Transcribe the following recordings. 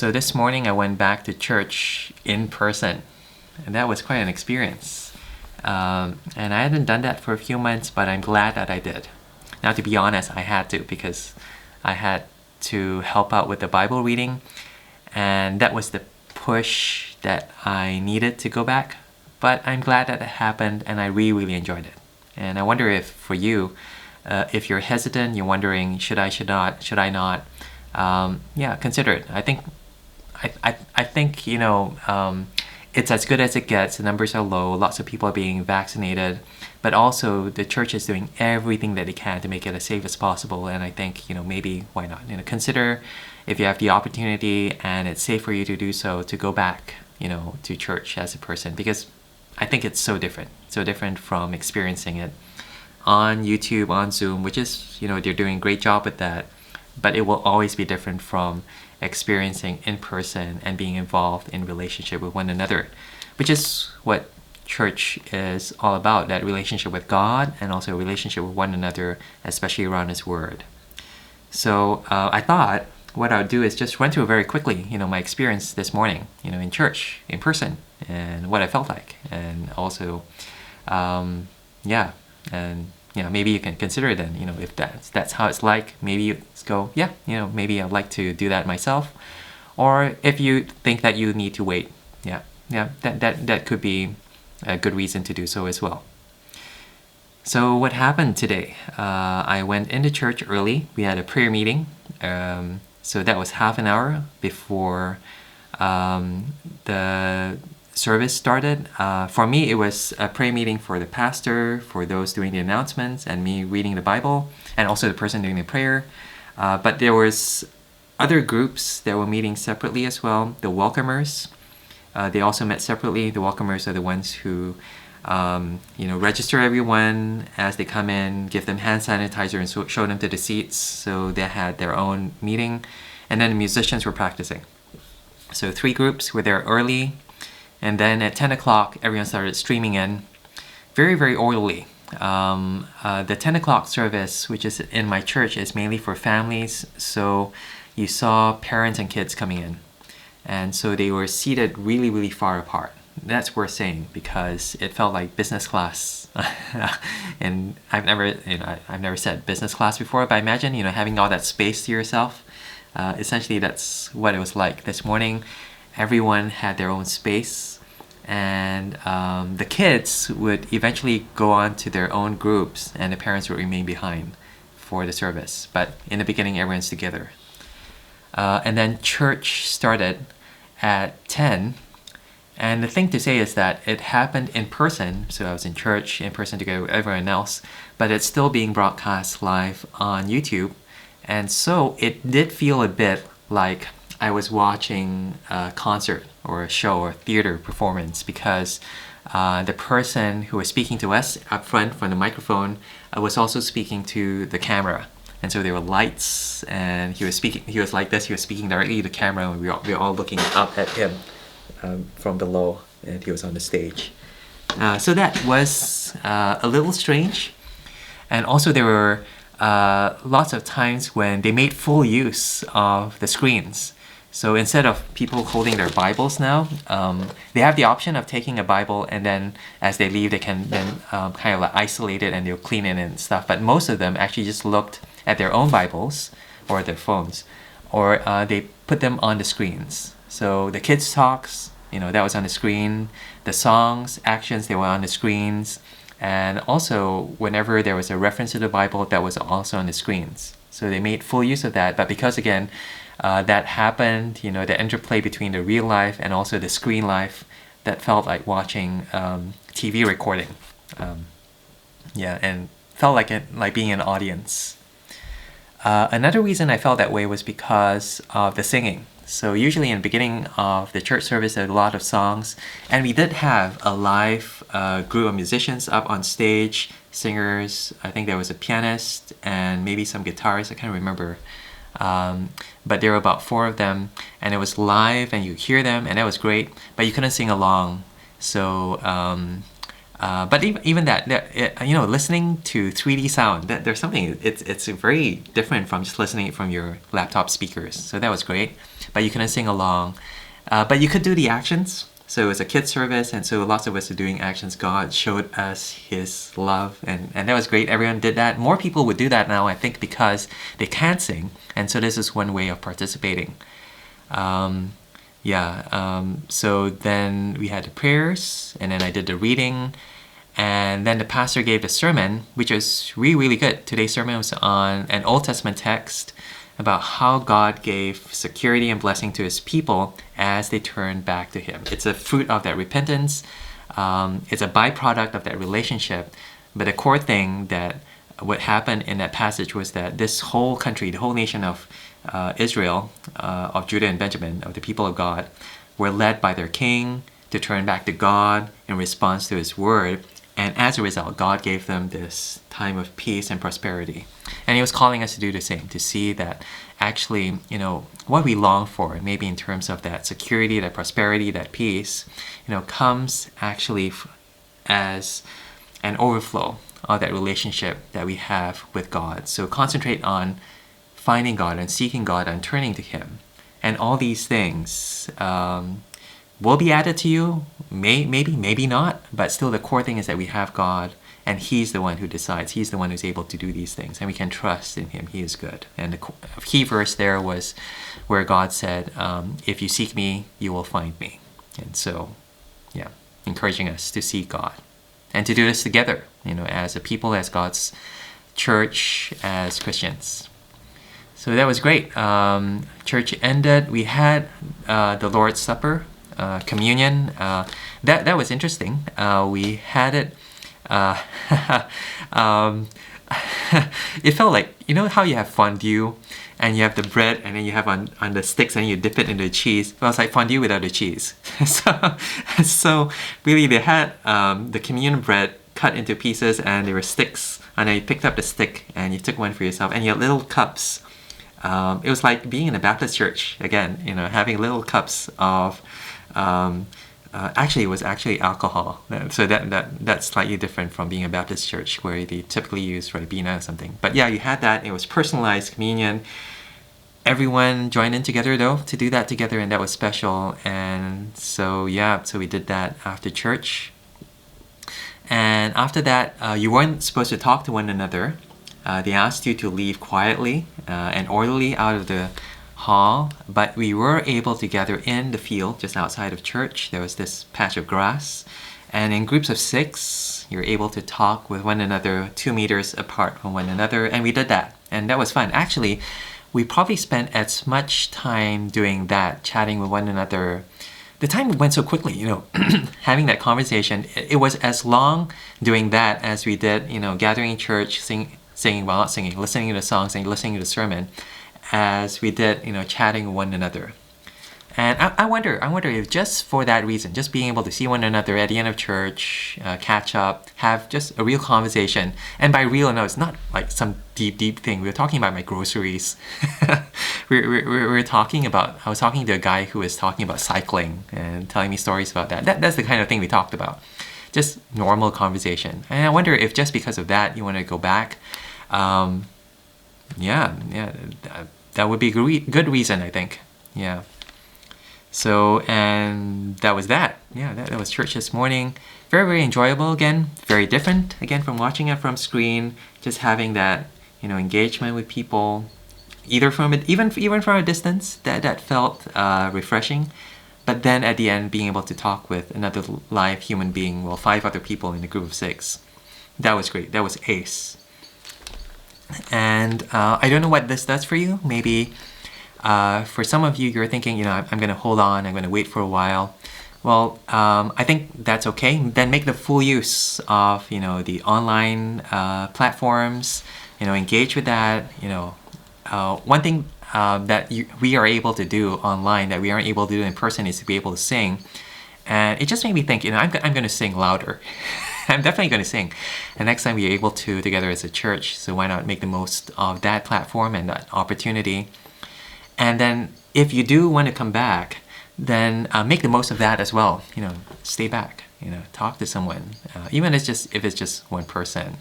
So this morning I went back to church in person, and that was quite an experience. And I hadn't done that for a few months, but I'm glad that I did. Now, to be honest, I had to, because I had to help out with the Bible reading, and that was the push that I needed to go back. But I'm glad that it happened, and I really enjoyed it. And I wonder if for you, if you're hesitant, you're wondering, should I not? Yeah, consider it. I think it's as good as it gets. The numbers are low. Lots of people are being vaccinated, but also the church is doing everything that they can to make it as safe as possible. And I think maybe why not? Consider if you have the opportunity and it's safe for you to do so, to go back to church as a person, because I think it's so different from experiencing it on YouTube, on Zoom, which is they're doing a great job with that. But it will always be different from experiencing in person and being involved in relationship with one another, which is what church is all about, that relationship with God and also a relationship with one another, especially around His Word. So I thought what I would do is just run through very quickly, my experience this morning, in church, in person, and what I felt like. And also, maybe you can consider then, if that's how it's like, maybe you go, maybe I'd like to do that myself. Or if you think that you need to wait, that could be a good reason to do so as well. So what happened today? I went into church early. We had a prayer meeting. So that was half an hour before the service started. For me, it was a prayer meeting for the pastor, for those doing the announcements, and me reading the Bible, and also the person doing the prayer. But there was other groups that were meeting separately as well. The welcomers, they also met separately. The welcomers are the ones who register everyone as they come in, give them hand sanitizer, and show them to the seats. So they had their own meeting. And then the musicians were practicing. So 3 groups were there early. And then at 10 o'clock, everyone started streaming in very, very orderly. The 10 o'clock service, which is in my church, is mainly for families. So you saw parents and kids coming in. And so they were seated really, really far apart. That's worth saying, because it felt like business class. And I've never said business class before, but I imagine, having all that space to yourself. Essentially, that's what it was like this morning. Everyone had their own space, and the kids would eventually go on to their own groups, and the parents would remain behind for the service. But in the beginning, everyone's together. And then church started at 10. And the thing to say is that it happened in person, so I was in church in person together with everyone else, but it's still being broadcast live on YouTube. And so it did feel a bit like I was watching a concert or a show or theater performance, because the person who was speaking to us up front from the microphone was also speaking to the camera. And so there were lights, and he was like this, he was speaking directly to the camera, and we were all looking up at him from below, and he was on the stage. So that was a little strange. And also there were lots of times when they made full use of the screens. So instead of people holding their Bibles now, they have the option of taking a Bible, and then as they leave, they can then kind of like isolate it and they'll clean it and stuff. But most of them actually just looked at their own Bibles or their phones, or they put them on the screens. So the kids' talks, that was on the screen. The songs, actions, they were on the screens. And also, whenever there was a reference to the Bible, that was also on the screens. So they made full use of that. But because, again, that happened, the interplay between the real life and also the screen life, that felt like watching TV recording. And felt like being an audience. Another reason I felt that way was because of the singing. So usually in the beginning of the church service, there are a lot of songs, and we did have a live group of musicians up on stage, singers. I think there was a pianist and maybe some guitarists, I can't remember. But there were about 4 of them, and it was live, and you hear them, and that was great, but you couldn't sing along. So But even that, listening to 3D sound, there's something, it's very different from just listening from your laptop speakers. So that was great. But you couldn't sing along. But you could do the actions. So it was a kids service, and so lots of us are doing actions. God showed us His love, and that was great. Everyone did that. More people would do that now, I think, because they can't sing, and so this is one way of participating. So then we had the prayers, and then I did the reading, and then the pastor gave the sermon, which was really, really good. Today's sermon was on an Old Testament text about how God gave security and blessing to His people as they turned back to Him. It's a fruit of that repentance. It's a byproduct of that relationship. But the core thing that what happened in that passage was that this whole country, the whole nation of Israel, of Judah and Benjamin, of the people of God, were led by their king to turn back to God in response to His word. And as a result, God gave them this time of peace and prosperity. And He was calling us to do the same, to see that actually, what we long for, maybe in terms of that security, that prosperity, that peace, comes actually as an overflow of that relationship that we have with God. So concentrate on finding God and seeking God and turning to Him. And all these things will be added to you, maybe not, but still the core thing is that we have God, and He's the one who decides. He's the one who's able to do these things, and we can trust in Him. He is good. And the key verse there was where God said, if you seek me, you will find me. And so, encouraging us to seek God and to do this together, as a people, as God's church, as Christians. So that was great. Church ended. We had the Lord's Supper, communion. That was interesting. We had it. It felt like, how you have fondue and you have the bread and then you have on the sticks and you dip it into the cheese. Well, it's like fondue without the cheese. so really they had the communion bread cut into pieces and there were sticks, and then you picked up the stick and you took one for yourself, and you had little cups. It was like being in a Baptist church again, having little cups of actually it was actually alcohol. So that's slightly different from being a Baptist church where they typically use Ribena or something. But yeah, you had that. It was personalized communion. Everyone joined in together though to do that together, and that was special. And so so we did that after church. And after that, you weren't supposed to talk to one another. They asked you to leave quietly and orderly out of the hall, but we were able to gather in the field just outside of church. There was this patch of grass, and in groups of 6, you're able to talk with one another 2 meters apart from one another, and we did that, and that was fun. Actually, we probably spent as much time doing that, chatting with one another. The time went so quickly, having that conversation. It was as long doing that as we did, gathering in church, singing, well, not singing, listening to the songs and listening to the sermon, as we did, chatting with one another. And I wonder if just for that reason, just being able to see one another at the end of church, catch up, have just a real conversation. And by real, no, it's not like some deep thing. We were talking about my groceries. we were talking about, I was talking to a guy who was talking about cycling and telling me stories about that. That's the kind of thing we talked about. Just normal conversation. And I wonder if just because of that, you want to go back. That would be a good reason, I think. Yeah. So, and that was that. Yeah, that was church this morning. Very, very enjoyable again. Very different, again, from watching it from screen. Just having that, engagement with people, either from even from a distance. That felt refreshing. But then at the end, being able to talk with another live human being, 5 other people in a group of 6. That was great. That was ace. And I don't know what this does for you. Maybe for some of you, you're thinking, I'm going to hold on, I'm going to wait for a while. Well, I think that's okay. Then make the full use of, the online platforms, engage with that. One thing that we are able to do online that we aren't able to do in person is to be able to sing. And it just made me think, I'm going to sing louder. I'm definitely going to sing. And next time we're able to together as a church, so why not make the most of that platform and that opportunity. And then if you do want to come back, then make the most of that as well. Stay back. talk to someone, even if it's just one person.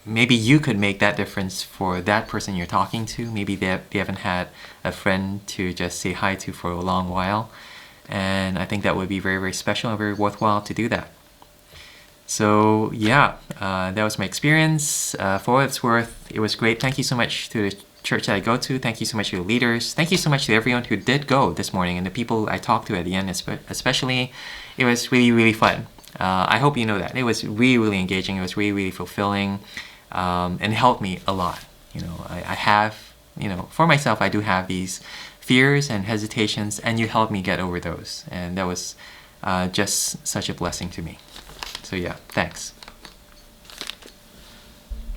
Maybe you could make that difference for that person you're talking to. Maybe they haven't had a friend to just say hi to for a long while. And I think that would be very, very special and very worthwhile to do that. So yeah, that was my experience. For what it's worth, it was great. Thank you so much to the church that I go to. Thank you so much to the leaders. Thank you so much to everyone who did go this morning and the people I talked to at the end especially. It was really, really fun. I hope you know that. It was really, really engaging. It was really, really fulfilling, and helped me a lot. I have, for myself, I do have these fears and hesitations, and you helped me get over those. And that was just such a blessing to me. So yeah, thanks.